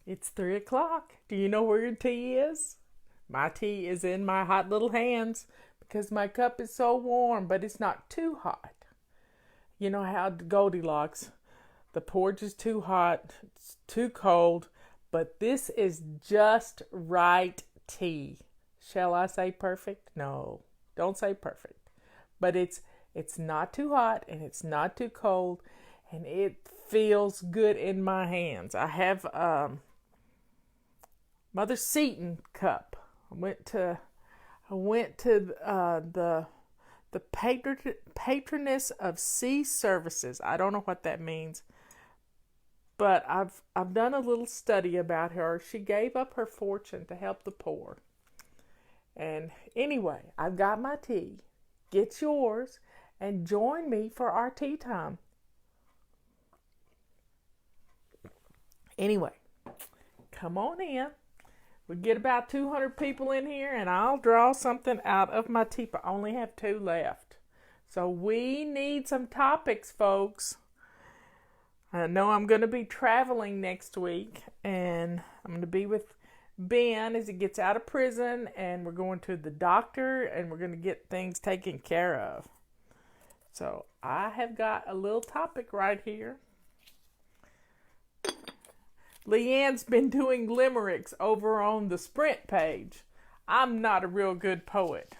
It's 3 o'clock. Do you know where your tea is? My tea is in my hot little hands because my cup is so warm, but it's not too hot. You know how Goldilocks, the porridge is too hot, it's too cold, but this is just right tea. Shall I say perfect? No, don't say perfect. But it's not too hot and it's not too cold and it feels good in my hands. I have Mother Seton cup. I went to the patroness of sea services. I don't know what that means, but I've done a little study about her. She gave up her fortune to help the poor. And anyway, I've got my tea. Get yours and join me for our tea time. Anyway, come on in. We get about 200 people in here, and I'll draw something out of my teapot. I only have 2 left. So we need some topics, folks. I know I'm going to be traveling next week, and I'm going to be with Ben as he gets out of prison, and we're going to the doctor, and we're going to get things taken care of. So I have got a little topic right here. Leanne's been doing limericks over on the Sprint page. I'm not a real good poet.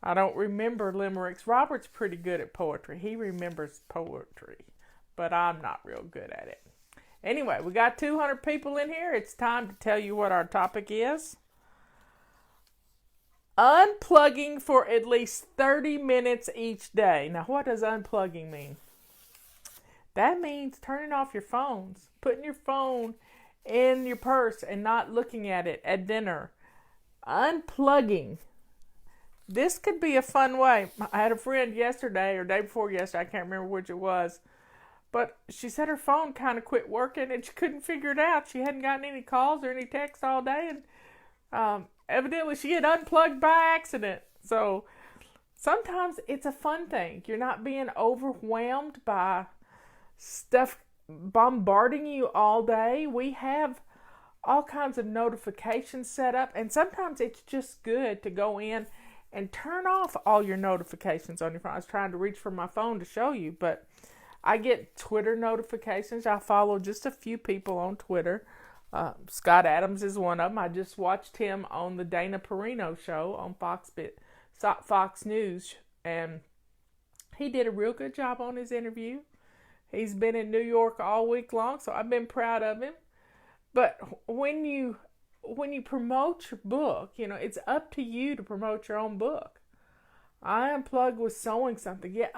I don't remember limericks. Robert's pretty good at poetry. He remembers poetry, but I'm not real good at it. Anyway, we got 200 people in here. It's time to tell you what our topic is. Unplugging for at least 30 minutes each day. Now, what does unplugging mean? That means turning off your phones, putting your phone in your purse and not looking at it at dinner. Unplugging. This could be a fun way. I had a friend yesterday or day before yesterday, I can't remember which it was, but she said her phone kind of quit working and she couldn't figure it out. She hadn't gotten any calls or any texts all day, and evidently she had unplugged by accident. So sometimes it's a fun thing. You're not being overwhelmed by stuff bombarding you all day. We have all kinds of notifications set up, and sometimes it's just good to go in and turn off all your notifications on your phone. I was trying to reach for my phone to show you, but I get Twitter notifications. I follow just a few people on Twitter. Scott Adams is one of them. I just watched him on the Dana Perino show on Fox News, and he did a real good job on his interview. He's been in New York all week long, so I've been proud of him. But when you promote your book, it's up to you to promote your own book. I Unplug with sewing something. Yeah,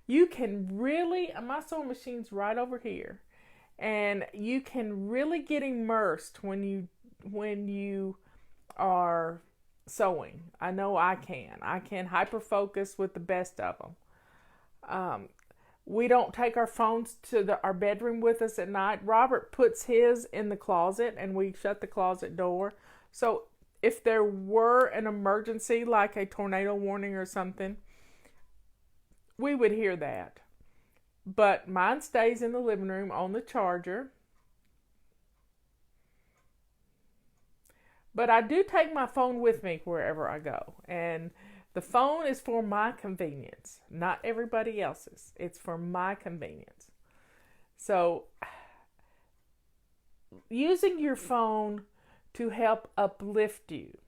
you can really, my sewing machine's right over here, and you can really get immersed when you are sewing. I know I can. I can hyper focus with the best of them. We don't take our phones to our bedroom with us at night. Robert puts his in the closet, and we shut the closet door. So if there were an emergency, like a tornado warning or something, we would hear that. But mine stays in the living room on the charger. But I do take my phone with me wherever I go. And the phone is for my convenience, not everybody else's. It's for my convenience. So, using your phone to help uplift you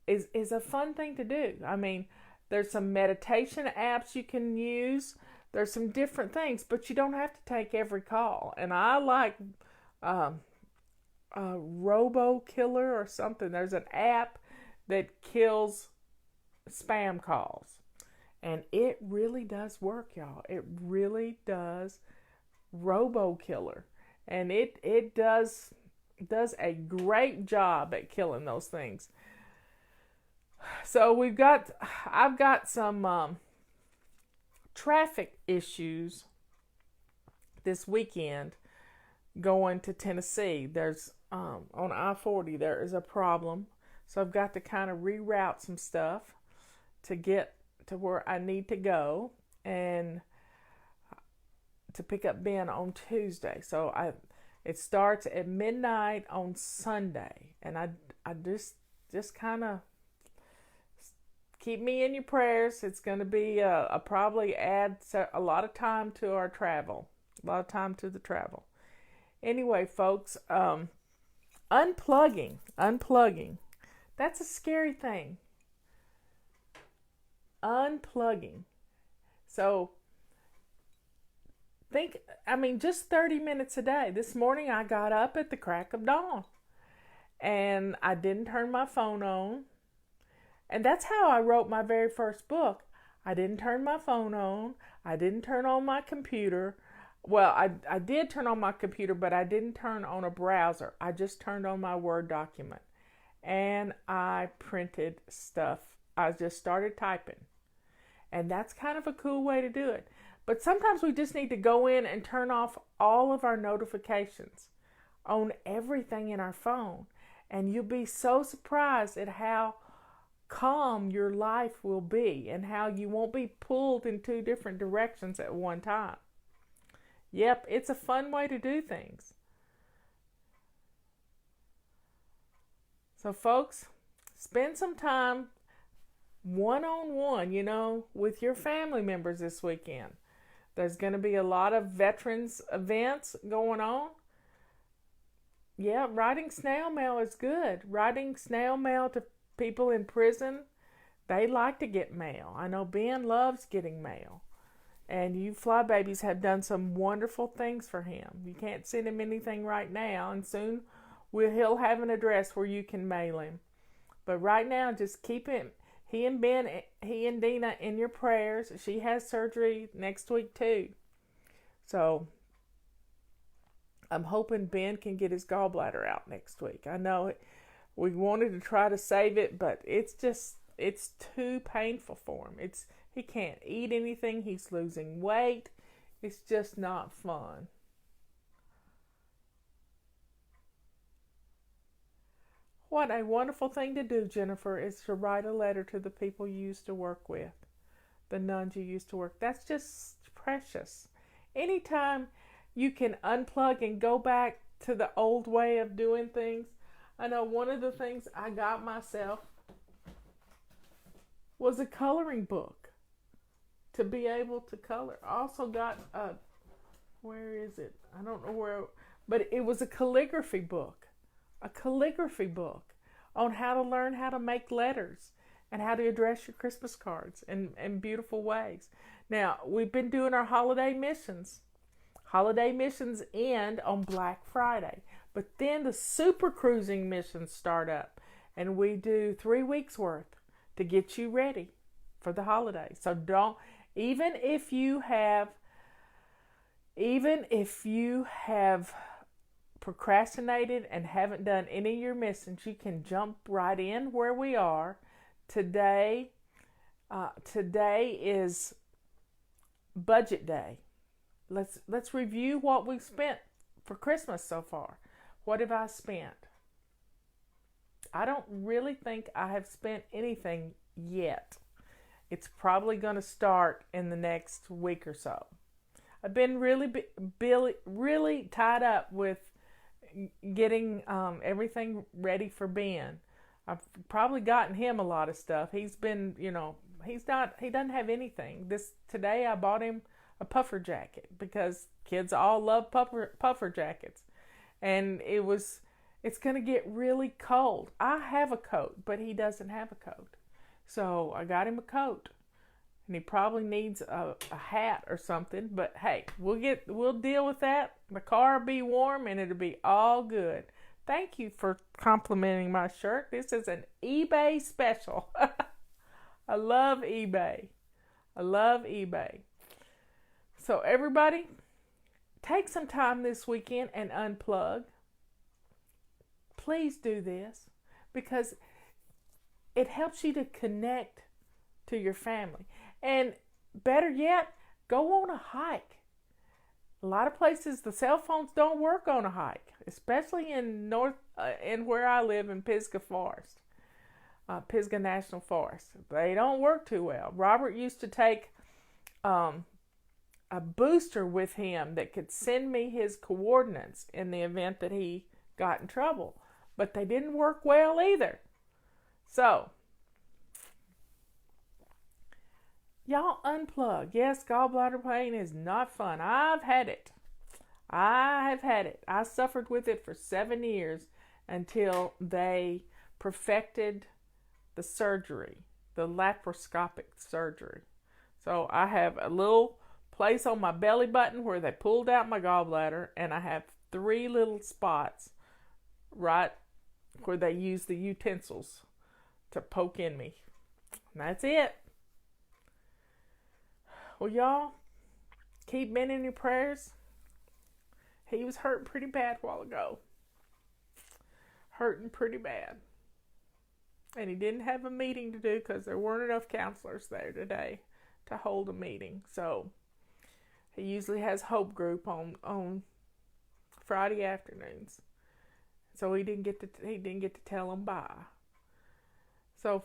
is a fun thing to do. I mean, there's some meditation apps you can use. There's some different things, but you don't have to take every call. And I like Robo Killer or something. There's an app that kills spam calls, and it really does work, y'all. It really does. Robo Killer, and it does a great job at killing those things. So I've got some traffic issues this weekend going to Tennessee. There's on I-40 there is a problem. So I've got to kind of reroute some stuff to get to where I need to go and to pick up Ben on Tuesday. So It starts at midnight on Sunday, and I just kind of keep me in your prayers. It's going to be a probably add a lot of time to our travel, a lot of time to the travel. Anyway, folks, unplugging. That's a scary thing. Unplugging. So just 30 minutes a day. This morning I got up at the crack of dawn and I didn't turn my phone on. And that's how I wrote my very first book. I didn't turn my phone on. I didn't turn on my computer. Well, I did turn on my computer, but I didn't turn on a browser. I just turned on my Word document. And I printed stuff. I just started typing. And that's kind of a cool way to do it. But sometimes we just need to go in and turn off all of our notifications on everything in our phone. And you'll be so surprised at how calm your life will be and how you won't be pulled in two different directions at one time. Yep, it's a fun way to do things. So folks, spend some time one-on-one, with your family members this weekend. There's going to be a lot of veterans events going on. Yeah, writing snail mail is good. Writing snail mail to people in prison, they like to get mail. I know Ben loves getting mail. And you flybabies have done some wonderful things for him. You can't send him anything right now, and soon he'll have an address where you can mail him. But right now, just keep him, he and Dina in your prayers. She has surgery next week too. So I'm hoping Ben can get his gallbladder out next week. I know we wanted to try to save it, but it's too painful for him. He can't eat anything. He's losing weight. It's just not fun. What a wonderful thing to do, Jennifer, is to write a letter to the people you used to work with, the nuns you used to work. That's just precious. Anytime you can unplug and go back to the old way of doing things. I know one of the things I got myself was a coloring book to be able to color. I also got where is it? I don't know where, but it was a calligraphy book on how to learn how to make letters and how to address your Christmas cards in beautiful ways. Now, we've been doing our holiday missions. Holiday missions end on Black Friday, but then the super cruising missions start up, and we do 3 weeks worth to get you ready for the holidays. So even if you have procrastinated and haven't done any of your missions, you can jump right in where we are today. Today is budget day. Let's review what we've spent for Christmas so far. What have I spent? I don't really think I have spent anything yet. It's probably going to start in the next week or so. I've been really tied up with getting everything ready for Ben. I've probably gotten him a lot of stuff. He's been, he doesn't have anything. Today I bought him a puffer jacket because kids all love puffer jackets. And it's going to get really cold. I have a coat, but he doesn't have a coat. So I got him a coat. And he probably needs a hat or something. But hey, we'll deal with that. The car will be warm and it'll be all good. Thank you for complimenting my shirt. This is an eBay special. I love eBay. So everybody, take some time this weekend and unplug. Please do this because it helps you to connect to your family. And better yet, go on a hike. A lot of places the cell phones don't work on a hike, especially in where I live in Pisgah Forest, Pisgah National Forest. They don't work too well. Robert used to take a booster with him that could send me his coordinates in the event that he got in trouble. But they didn't work well either. So, y'all unplug. Yes, gallbladder pain is not fun. I've had it. I have had it. I suffered with it for 7 years until they perfected the surgery, the laparoscopic surgery. So I have a little place on my belly button where they pulled out my gallbladder, and I have 3 little spots right where they use the utensils to poke in me. And that's it. Well, y'all, keep Ben in your prayers. He was hurting pretty bad a while ago. Hurting pretty bad. And he didn't have a meeting to do because there weren't enough counselors there today to hold a meeting. So he usually has Hope Group on Friday afternoons. So he didn't get to tell them bye. So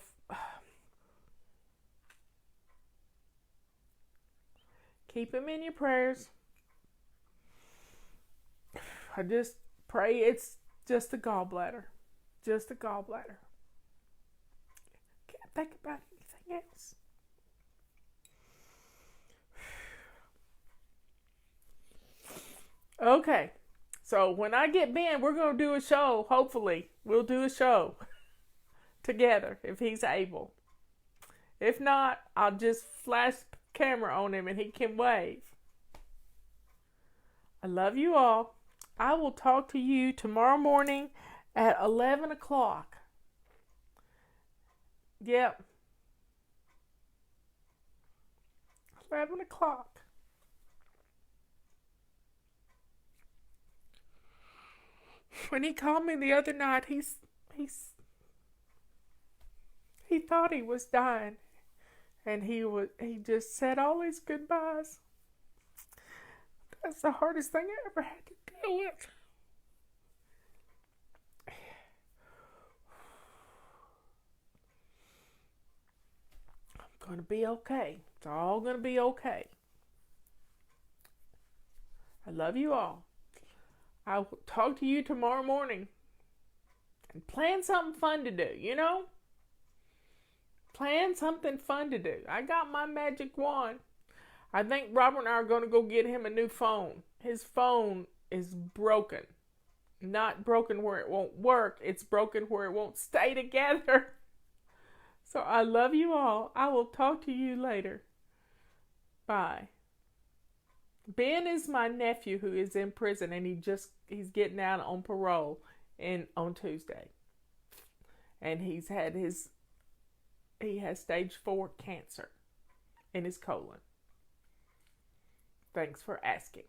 keep him in your prayers. I just pray it's just a gallbladder. Just a gallbladder. Can't think about anything else. Okay. So when I get Ben, we're going to do a show. Hopefully, we'll do a show together if he's able. If not, I'll just flash camera on him and he can wave. I love you all. I will talk to you tomorrow morning at 11 o'clock. Yep. 11 o'clock. When he called me the other night, he thought he was dying, and he just said all his goodbyes. That's the hardest thing I ever had to deal with. I'm gonna be okay. It's all gonna be okay. I love you all. I will talk to you tomorrow morning. And plan something fun to do, you know? Plan something fun to do. I got my magic wand. I think Robert and I are going to go get him a new phone. His phone is broken. Not broken where it won't work. It's broken where it won't stay together. So I love you all. I will talk to you later. Bye. Ben is my nephew who is in prison, and he's getting out on parole on Tuesday. And he has stage 4 cancer in his colon. Thanks for asking.